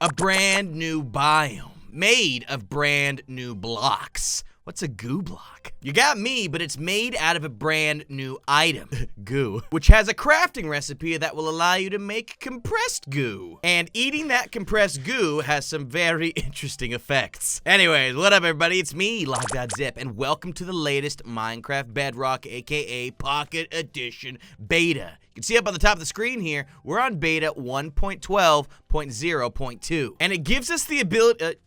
A brand new biome made of brand new blocks. What's a goo block? You got me, but it's made out of a brand new item, goo, which has a crafting recipe that will allow you to make compressed goo. And eating that compressed goo has some very interesting effects. Anyways, what up everybody? It's me, Logdotzip, and welcome to the latest Minecraft Bedrock, aka Pocket Edition Beta. You can see up on the top of the screen here, we're on beta 1.12.0.2. And it gives us the ability,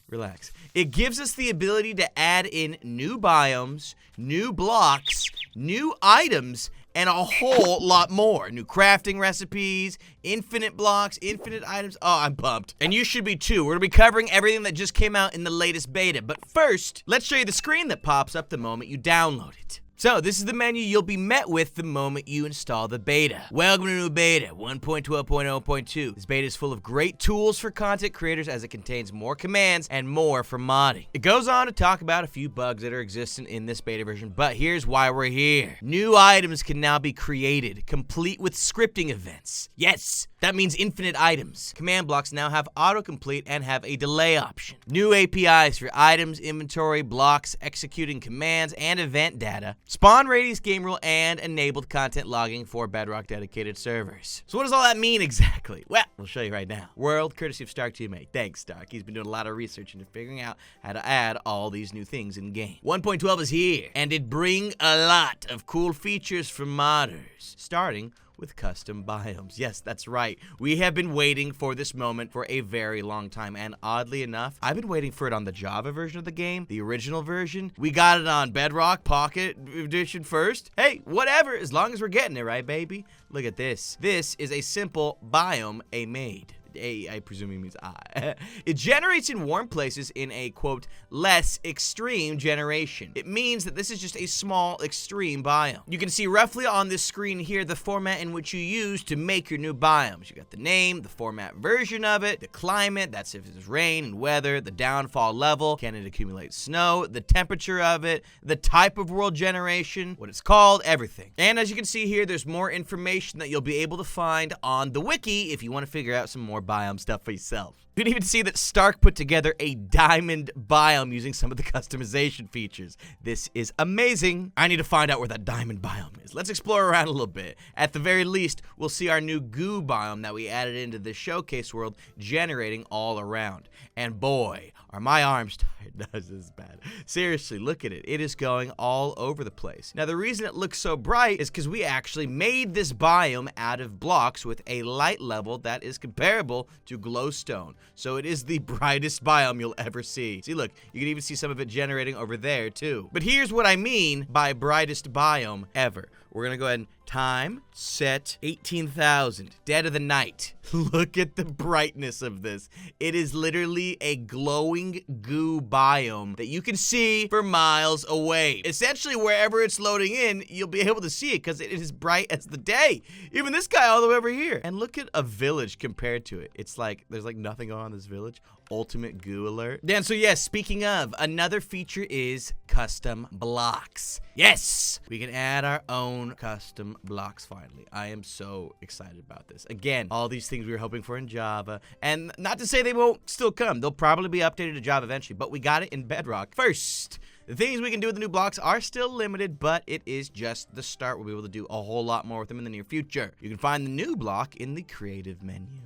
relax. It gives us the ability to add in new biomes, new blocks, new items, and a whole lot more. New crafting recipes, infinite blocks, infinite items. Oh, I'm pumped. And you should be too. We're gonna be covering everything that just came out in the latest beta. But first, let's show you the screen that pops up the moment you download it. So, this is the menu you'll be met with the moment you install the beta. Welcome to new beta 1.12.0.2. This beta is full of great tools for content creators as it contains more commands and more for modding. It goes on to talk about a few bugs that are existent in this beta version, but here's why we're here. New items can now be created, complete with scripting events. Yes, that means infinite items. Command blocks now have autocomplete and have a delay option. New APIs for items, inventory, blocks, executing commands, and event data. Spawn radius game rule and enabled content logging for Bedrock dedicated servers. So what does all that mean exactly? Well, we'll show you right now. World courtesy of StarkTMA. Thanks, Stark. He's been doing a lot of research into figuring out how to add all these new things in game. 1.12 is here, and it brings a lot of cool features for modders, starting with custom biomes. Yes, that's right. We have been waiting for this moment for a very long time, and oddly enough, I've been waiting for it on the Java version of the game, the original version. We got it on Bedrock Pocket Edition first. Hey, whatever, as long as we're getting it, right, baby? Look at this. This is a simple biome made. I presume he means I. It generates in warm places in a, quote, less extreme generation. It means that this is just a small extreme biome. You can see roughly on this screen here the format in which you use to make your new biomes. You got the name, the format version of it, the climate, that's if it's rain and weather, the downfall level, can it accumulate snow, the temperature of it, the type of world generation, what it's called, everything. And as you can see here, there's more information that you'll be able to find on the wiki if you want to figure out some more biome stuff for yourself. You can even see that Stark put together a diamond biome using some of the customization features. This is amazing. I need to find out where that diamond biome is. Let's explore around a little bit. At the very least, we'll see our new Goo Bomb that we added into the showcase world generating all around. And boy, are my arms tired. No, this is bad. Seriously, look at it. It is going all over the place. Now, the reason it looks so bright is because we actually made this biome out of blocks with a light level that is comparable to glowstone. So it is the brightest biome you'll ever see. See, look, you can even see some of it generating over there, too. But here's what I mean by brightest biome ever. We're gonna go ahead and time set 18,000. Dead of the night. Look at the brightness of this. It is literally a glowing goo biome that you can see for miles away. Essentially, wherever it's loading in, you'll be able to see it because it is bright as the day. Even this guy all the way over here. And look at a village compared to it. It's like, there's like nothing going on in this village. Ultimate goo alert. And so yes, speaking of, another feature is custom blocks. Yes, we can add our own custom blocks finally. I am so excited about this. Again, all these things we were hoping for in Java, and not to say they won't still come. They'll probably be updated to Java eventually, but we got it in Bedrock first. The things we can do with the new blocks are still limited, but it is just the start. We'll be able to do a whole lot more with them in the near future. You can find the new block in the creative menu.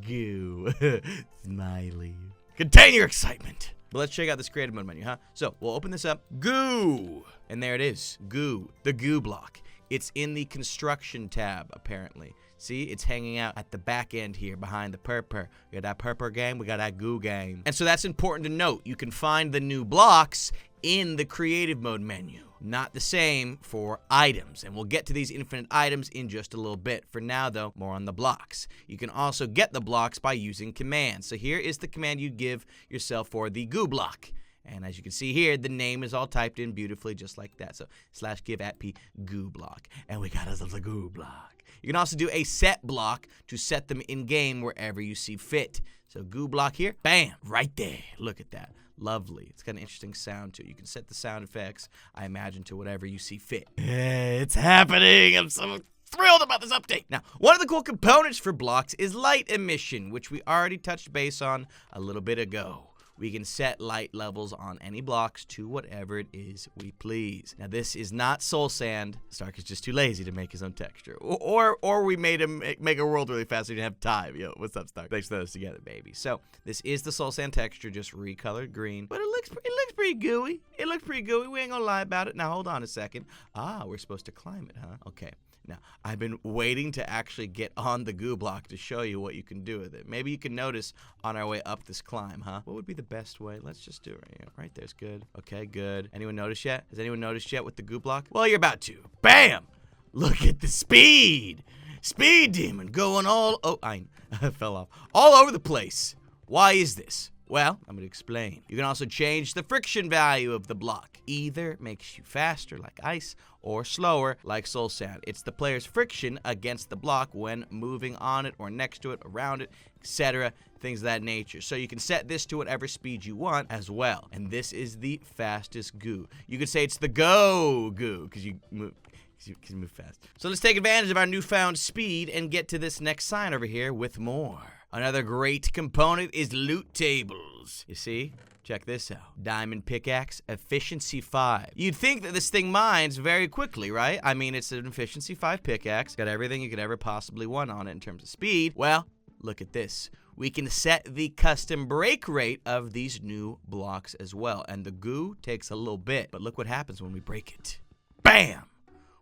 Goo. Smiley. Contain your excitement. But let's check out this creative mode menu, huh? So we'll open this up. Goo. And there it is. Goo. The Goo block. It's in the construction tab, apparently. See, it's hanging out at the back end here behind the purpur. We got that purpur game, we got that goo game. And so that's important to note. You can find the new blocks in the creative mode menu. Not the same for items, and we'll get to these infinite items in just a little bit. For now, though, more on the blocks. You can also get the blocks by using commands. So here is the command you give yourself for the Goo Block. And as you can see here, the name is all typed in beautifully just like that. So /give@p Goo Block. And we got ourselves a Goo Block. You can also do a set block to set them in-game wherever you see fit. So Goo Block here, bam, right there. Look at that. Lovely. It's got an interesting sound to it. You can set the sound effects, I imagine, to whatever you see fit. It's happening. I'm so thrilled about this update. Now, one of the cool components for blocks is light emission, which we already touched base on a little bit ago. We can set light levels on any blocks to whatever it is we please. Now, this is not soul sand. Stark is just too lazy to make his own texture. Or we made him make a world really fast so he didn't have time. Yo, what's up, Stark? Thanks for those together, baby. So, this is the soul sand texture, just recolored green. But it looks pretty gooey. It looks pretty gooey. We ain't gonna lie about it. Now, hold on a second. Ah, we're supposed to climb it, huh? Okay. Now, I've been waiting to actually get on the Goo Block to show you what you can do with it. Maybe you can notice on our way up this climb, huh? What would be the best way? Let's just do it right here. Right there's good. Okay, good. Anyone notice yet? Has anyone noticed yet with the Goo Block? Well, you're about to. Bam! Look at the speed! Speed demon going all... Oh, I fell off. All over the place. Why is this? Well, I'm going to explain. You can also change the friction value of the block. Either makes you faster like ice or slower like soul sand. It's the player's friction against the block when moving on it or next to it, around it, etc. Things of that nature. So you can set this to whatever speed you want as well. And this is the fastest goo. You could say it's the go goo because you move. You can move fast. So let's take advantage of our newfound speed and get to this next sign over here with more. Another great component is loot tables. You see? Check this out. Diamond pickaxe, efficiency 5. You'd think that this thing mines very quickly, right? I mean, it's an efficiency 5 pickaxe. Got everything you could ever possibly want on it in terms of speed. Well, look at this. We can set the custom break rate of these new blocks as well. And the goo takes a little bit. But look what happens when we break it. Bam!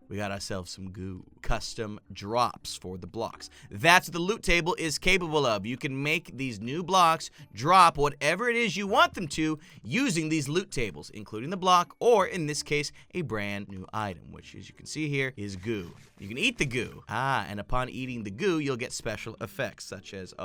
We got ourselves some goo. Custom drops for the blocks. That's what the loot table is capable of. You can make these new blocks drop whatever it is you want them to using these loot tables, including the block, or in this case, a brand new item, which as you can see here is goo. You can eat the goo. And upon eating the goo, you'll get special effects, such as,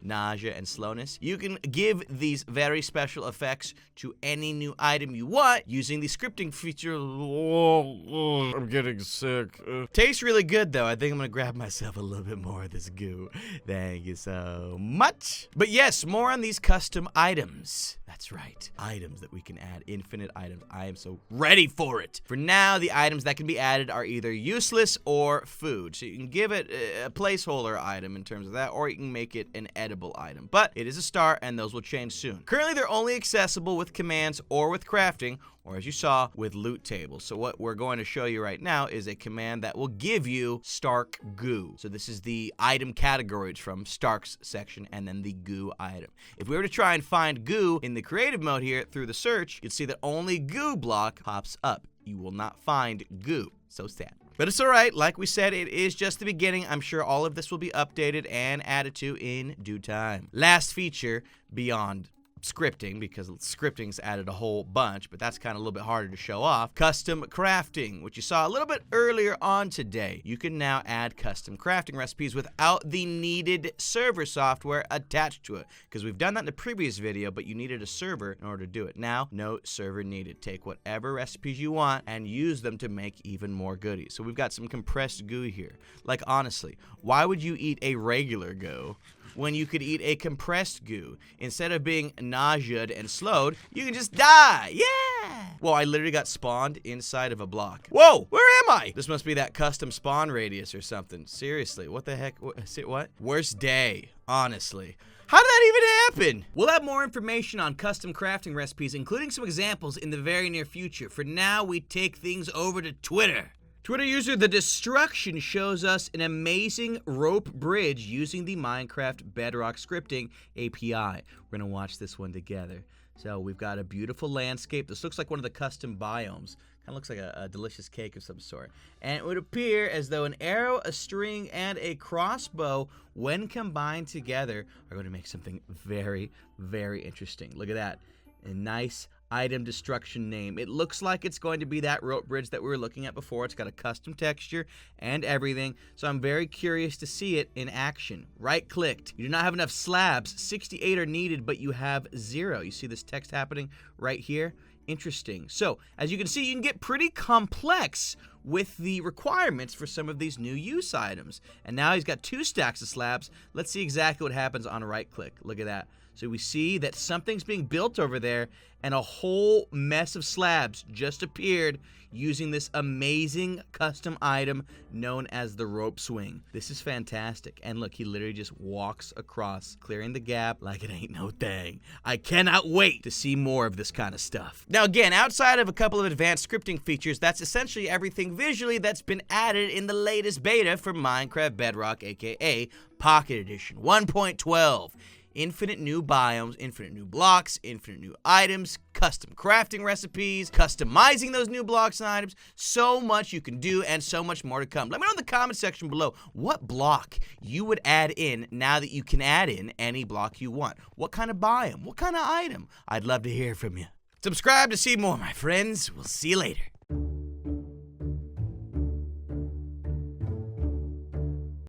nausea and slowness. You can give these very special effects to any new item you want using the scripting feature. I'm getting sick. Tastes really good, though. I think I'm going to grab myself a little bit more of this goo. Thank you so much. But yes, more on these custom items. That's right. Items that we can add. Infinite items. I am so ready for it. For now, the items that can be added are either useless or food. So you can give it a placeholder item in terms of that, or you can make it an edible item. But it is a start, and those will change soon. Currently, they're only accessible with commands or with crafting, or as you saw, with loot tables. So what we're going to show you right now is a command that will give you Stark Goo. So this is the item categories from Stark's section and then the goo item. If we were to try and find goo in the creative mode here through the search, you'd see that only Goo Block pops up. You will not find goo. So sad. But it's alright, like we said, it is just the beginning. I'm sure all of this will be updated and added to in due time. Last feature, beyond scripting, because scripting's added a whole bunch, but that's kind of a little bit harder to show off. Custom crafting, which you saw a little bit earlier on today. You can now add custom crafting recipes without the needed server software attached to it, because we've done that in the previous video, but you needed a server in order to do it. Now, no server needed. Take whatever recipes you want and use them to make even more goodies. So we've got some compressed goo here. Like, honestly, why would you eat a regular goo when you could eat a compressed goo? Instead of being nauseated and slowed, you can just die. Yeah! Whoa, I literally got spawned inside of a block. Whoa, where am I? This must be that custom spawn radius or something. Seriously, what the heck? What? Worst day, honestly. How did that even happen? We'll have more information on custom crafting recipes, including some examples in the very near future. For now, we take things over to Twitter. Twitter user The Destruction shows us an amazing rope bridge using the Minecraft Bedrock scripting API. We're going to watch this one together. So we've got a beautiful landscape. This looks like one of the custom biomes. Kind of looks like a delicious cake of some sort. And it would appear as though an arrow, a string, and a crossbow, when combined together, are going to make something very, very interesting. Look at that. A nice item destruction name. It looks like it's going to be that rope bridge that we were looking at before. It's got a custom texture and everything, so I'm very curious to see it in action. Right-clicked. You do not have enough slabs. 68 are needed, but you have 0. You see this text happening right here? Interesting. So, as you can see, you can get pretty complex with the requirements for some of these new use items. And now he's got 2 stacks of slabs. Let's see exactly what happens on a right click. Look at that. So we see that something's being built over there, and a whole mess of slabs just appeared using this amazing custom item known as the rope swing. This is fantastic. And look, he literally just walks across, clearing the gap like it ain't no thing. I cannot wait to see more of this kind of stuff. Now again, outside of a couple of advanced scripting features, that's essentially everything visually that's been added in the latest beta for Minecraft Bedrock, aka Pocket Edition 1.12. Infinite new biomes, infinite new blocks, infinite new items, custom crafting recipes, customizing those new blocks and items. So much you can do and so much more to come. Let me know in the comment section below what block you would add in now that you can add in any block you want. What kind of biome? What kind of item? I'd love to hear from you. Subscribe to see more, my friends. We'll see you later.